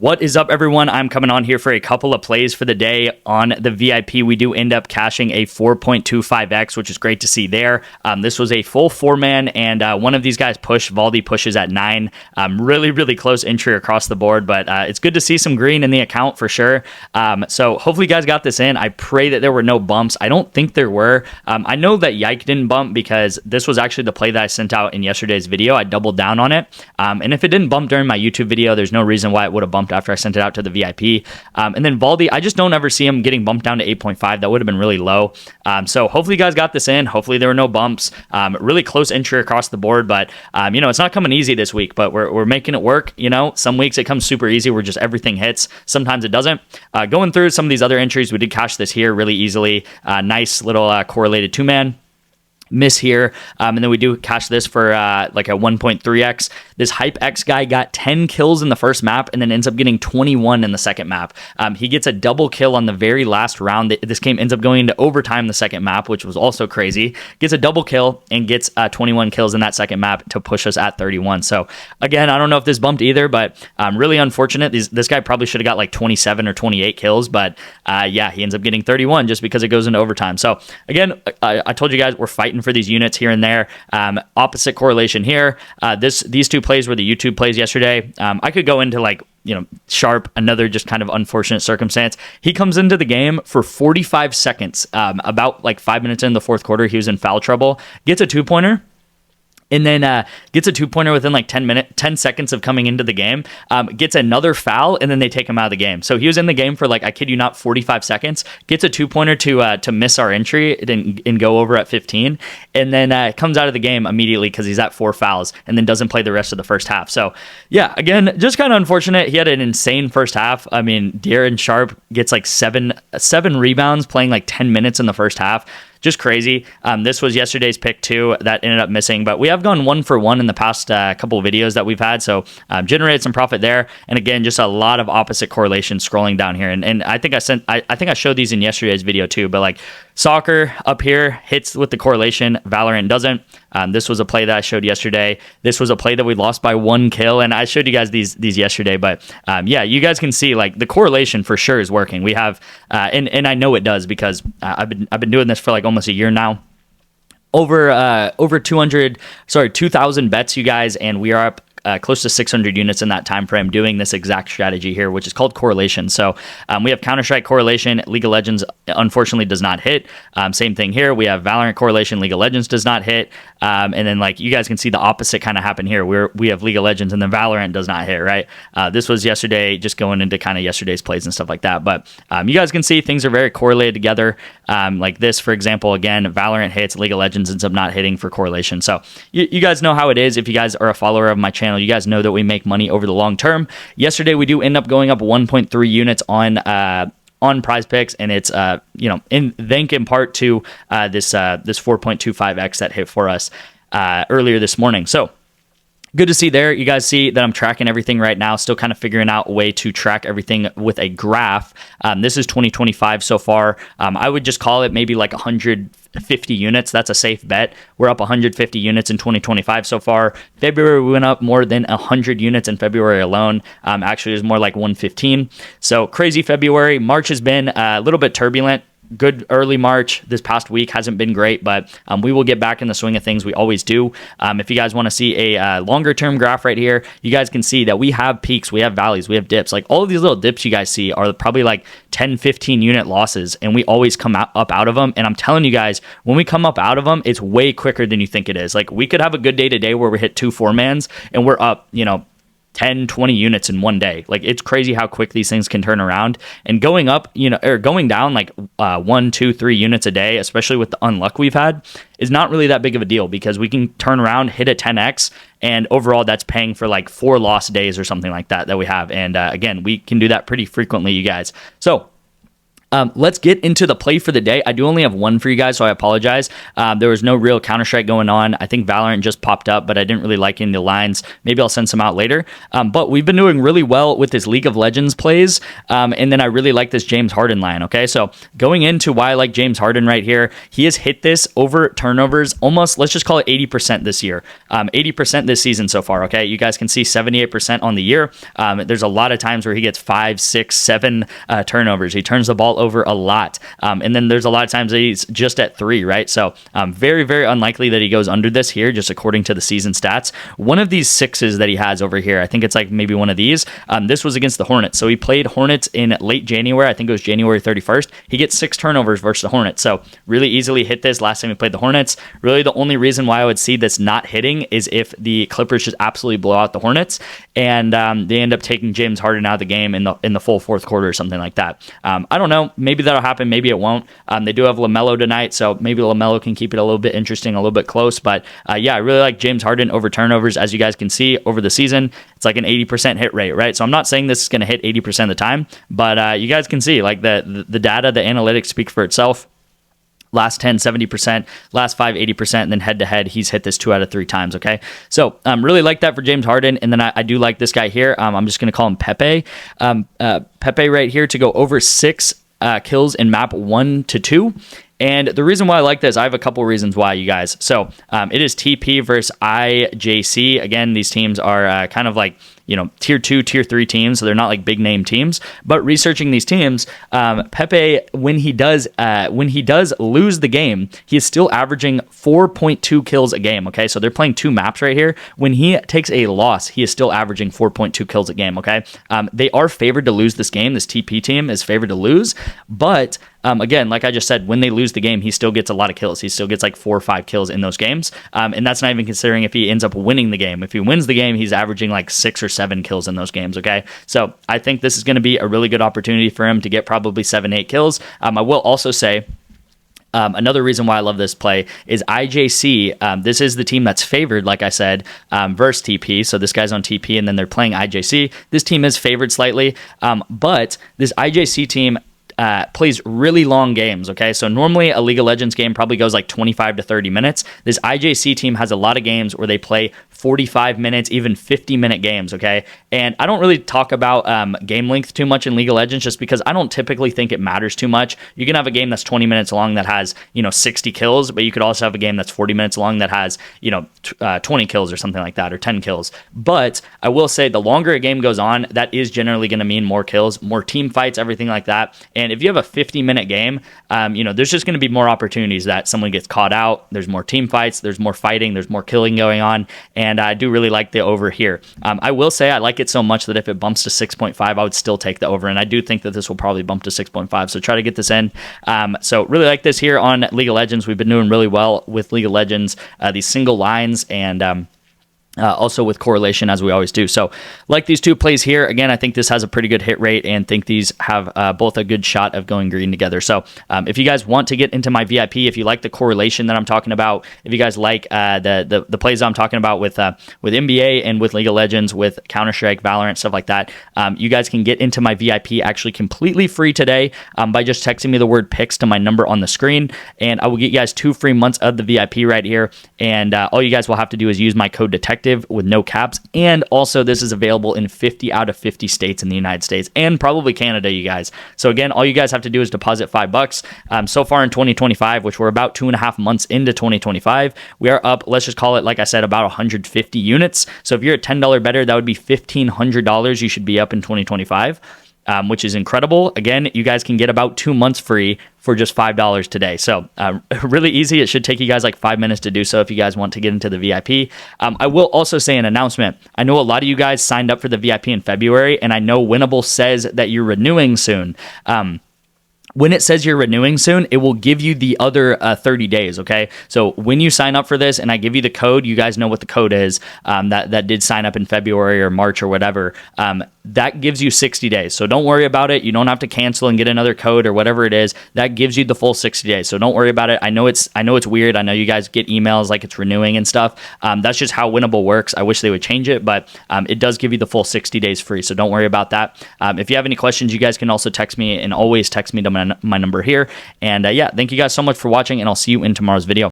What is up, everyone? I'm coming on here for a couple of plays for the day on the VIP. We do end up cashing a 4.25x, which is great to see there. This was a full 4-man, and one of these guys pushed. Valdi pushes at 9. Really close entry across the board, but it's good to see some green in the account for sure. So hopefully you guys got this in. I pray that there were no bumps. I don't think there were. I know that Yike didn't bump because this was actually the play that I sent out in yesterday's video. I doubled down on it. And if it didn't bump during my YouTube video, there's no reason why it would have bumped after I sent it out to the VIP. And then Valdi, I just don't ever see him getting bumped down to 8.5. That would have been really low. So hopefully you guys got this in. Hopefully there were no bumps. Really close entry across the board, but it's not coming easy this week, but we're making it work. Some weeks it comes super easy where just everything hits. Sometimes it doesn't. Going through some of these other entries, we did cash this here really easily. Nice little correlated 2-man. Miss here, and then we do cash this for like a 1.3x. This Hype X guy got 10 kills in the first map and then ends up getting 21 in the second map. He gets a double kill on the very last round. This game ends up going into overtime the second map, which was also crazy. Gets a double kill and gets 21 kills in that second map to push us at 31. So again, I don't know if this bumped either, but really unfortunate. This guy probably should have got like 27 or 28 kills, but yeah, he ends up getting 31 just because it goes into overtime. So again, I told you guys we're fighting for these units here and there. Opposite correlation here. These two plays were the YouTube plays yesterday. I could go into like, Sharp, another just kind of unfortunate circumstance. He comes into the game for 45 seconds. About like 5 minutes in the fourth quarter, he was in foul trouble. Gets a 2-pointer. And then gets a 2-pointer within like 10 seconds of coming into the game, gets another foul, and then they take him out of the game. So he was in the game for like, I kid you not, 45 seconds, gets a 2-pointer to miss our entry and go over at 15, and then comes out of the game immediately because he's at 4 fouls, and then doesn't play the rest of the first half. So yeah, again, just kind of unfortunate. He had an insane first half. I mean, Darren Sharp gets like seven rebounds playing like 10 minutes in the first half. Just crazy. This was yesterday's pick too that ended up missing, but we have gone 1 for 1 in the past couple of videos that we've had, so generated some profit there. And again, just a lot of opposite correlation scrolling down here. And I think I showed these in yesterday's video too, but like soccer up here hits with the correlation, Valorant doesn't. This was a play that I showed yesterday. This was a play that we lost by 1 kill, and I showed you guys these yesterday. But yeah, you guys can see like the correlation for sure is working. We have, and I know it does because I've been doing this for like almost a year now. Over 2,000 bets, you guys, and we are up close to 600 units in that time frame doing this exact strategy here, which is called correlation. So we have Counter-Strike correlation. League of Legends unfortunately does not hit. Same thing here. We have Valorant correlation. League of Legends does not hit. And then like you guys can see the opposite kind of happen here where we have League of Legends and then Valorant does not hit, right? This was yesterday, just going into kind of yesterday's plays and stuff like that. But you guys can see things are very correlated together. Like this, for example, again, Valorant hits, League of Legends ends up not hitting for correlation. So you guys know how it is. If you guys are a follower of my channel, you guys know that we make money over the long term. Yesterday, we do end up going up 1.3 units on PrizePicks, and it's in part to this 4.25x that hit for us earlier this morning. So good to see there. You guys see that I'm tracking everything right now, still kind of figuring out a way to track everything with a graph. This is 2025 so far. I would just call it maybe like 150 units. That's a safe bet. We're up 150 units in 2025 so far. February, we went up more than 100 units in February alone. Actually, it was more like 115. So crazy February. March has been a little bit turbulent. Good early March. This past week hasn't been great, but we will get back in the swing of things. We always do. If you guys want to see a longer term graph right here, you guys can see that we have peaks, we have valleys, we have dips. Like all of these little dips you guys see are probably like 10, 15 unit losses, and we always come up out of them. And I'm telling you guys, when we come up out of them, it's way quicker than you think it is. Like we could have a good day today where we hit 2 4-mans and we're up, 10, 20 units in one day. Like it's crazy how quick these things can turn around. And going up, or going down like 1, 2, 3 units a day, especially with the unluck we've had, is not really that big of a deal because we can turn around, hit a 10x, and overall that's paying for like 4 lost days or something like that we have. And again, we can do that pretty frequently, you guys. So Let's get into the play for the day. I do only have one for you guys, so I apologize. There was no real Counter-Strike going on. I think Valorant just popped up, but I didn't really like any of the lines. Maybe I'll send some out later. But we've been doing really well with this League of Legends plays, and then I really like this James Harden line, okay? So going into why I like James Harden right here, he has hit this over turnovers almost, let's just call it 80% this year. 80% this season so far, okay? You guys can see 78% on the year. There's a lot of times where he gets 5, 6, 7 turnovers. He turns the ball over a lot. And then there's a lot of times that he's just at 3, right? So very, very unlikely that he goes under this here, just according to the season stats. One of these 6s that he has over here, I think it's like maybe one of these. This was against the Hornets. So he played Hornets in late January. I think it was January 31st. He gets 6 turnovers versus the Hornets. So really easily hit this last time he played the Hornets. Really the only reason why I would see this not hitting is if the Clippers just absolutely blow out the Hornets and they end up taking James Harden out of the game in the full fourth quarter or something like that. I don't know. Maybe that'll happen. Maybe it won't. They do have LaMelo tonight, so maybe LaMelo can keep it a little bit interesting, a little bit close. But yeah, I really like James Harden over turnovers. As you guys can see over the season, it's like an 80% hit rate, right? So I'm not saying this is going to hit 80% of the time, but you guys can see like the data, the analytics speak for itself. Last 10, 70%, last 5, 80%, and then head-to-head, he's hit this 2 out of 3 times, okay? So really like that for James Harden, and then I do like this guy here. I'm just going to call him Pepe. Pepe right here to go over 6 kills in map 1 to 2. And the reason why I like this, I have a couple reasons why, you guys. So it is TP versus IJC. Again, these teams are kind of like, tier 2, tier 3 teams, so they're not like big name teams. But researching these teams, Pepe, when he does lose the game, he is still averaging 4.2 kills a game. Okay, so they're playing 2 maps right here. When he takes a loss, he is still averaging 4.2 kills a game. Okay, they are favored to lose this game. This TP team is favored to lose, but again, like I just said, when they lose the game, he still gets a lot of kills. He still gets like 4 or 5 kills in those games, and that's not even considering if he ends up winning the game. If he wins the game, he's averaging like 6 or 7 kills in those games, okay? So I think this is going to be a really good opportunity for him to get probably 7, 8 kills. I will also say, another reason why I love this play is IJC. This is the team that's favored, like I said, versus TP. So this guy's on TP, and then they're playing IJC. This team is favored slightly, but this IJC team plays really long games, okay? So normally a League of Legends game probably goes like 25 to 30 minutes. This IJC team has a lot of games where they play 45 minutes, even 50-minute games, okay? And I don't really talk about game length too much in League of Legends just because I don't typically think it matters too much. You can have a game that's 20 minutes long that has, 60 kills, but you could also have a game that's 40 minutes long that has, 20 kills or something like that, or 10 kills. But I will say the longer a game goes on, that is generally going to mean more kills, more team fights, everything like that. And if you have a 50-minute game, there's just going to be more opportunities that someone gets caught out. There's more team fights, there's more fighting, there's more killing going on, and I do really like the over here. I will say I like it so much that if it bumps to 6.5, I would still take the over, and I do think that this will probably bump to 6.5, so try to get this in. So really like this here on League of Legends. We've been doing really well with League of Legends, these single lines, and also with correlation, as we always do. So like these 2 plays here, again, I think this has a pretty good hit rate and think these have both a good shot of going green together. So if you guys want to get into my VIP, if you like the correlation that I'm talking about, if you guys like the plays I'm talking about with NBA and with League of Legends, with Counter-Strike, Valorant, stuff like that, you guys can get into my VIP actually completely free today by just texting me the word picks to my number on the screen, and I will get you guys 2 free months of the VIP right here. And all you guys will have to do is use my code DETECTIVE with no caps, and also this is available in 50 out of 50 states in the United States and probably Canada, you guys. So again, all you guys have to do is deposit $5. So far in 2025, which we're about 2.5 months into 2025, we are up, let's just call it, like I said, about 150 units. So if you're a $10 better, that would be $1,500 you should be up in 2025. Which is incredible. Again, you guys can get about 2 months free for just $5 today. So really easy. It should take you guys like 5 minutes to do so if you guys want to get into the VIP. I will also say an announcement. I know a lot of you guys signed up for the VIP in February, and I know Winnable says that you're renewing soon. When it says you're renewing soon, it will give you the other 30 days, okay? So when you sign up for this and I give you the code, you guys know what the code is, that did sign up in February or March or whatever. that gives you 60 days. So don't worry about it. You don't have to cancel and get another code or whatever it is. That gives you the full 60 days. So don't worry about it. I know it's weird. I know you guys get emails like it's renewing and stuff. That's just how Winnable works. I wish they would change it, but it does give you the full 60 days free. So don't worry about that. If you have any questions, you guys can also text me, and always text me to my number here. And yeah, thank you guys so much for watching, and I'll see you in tomorrow's video.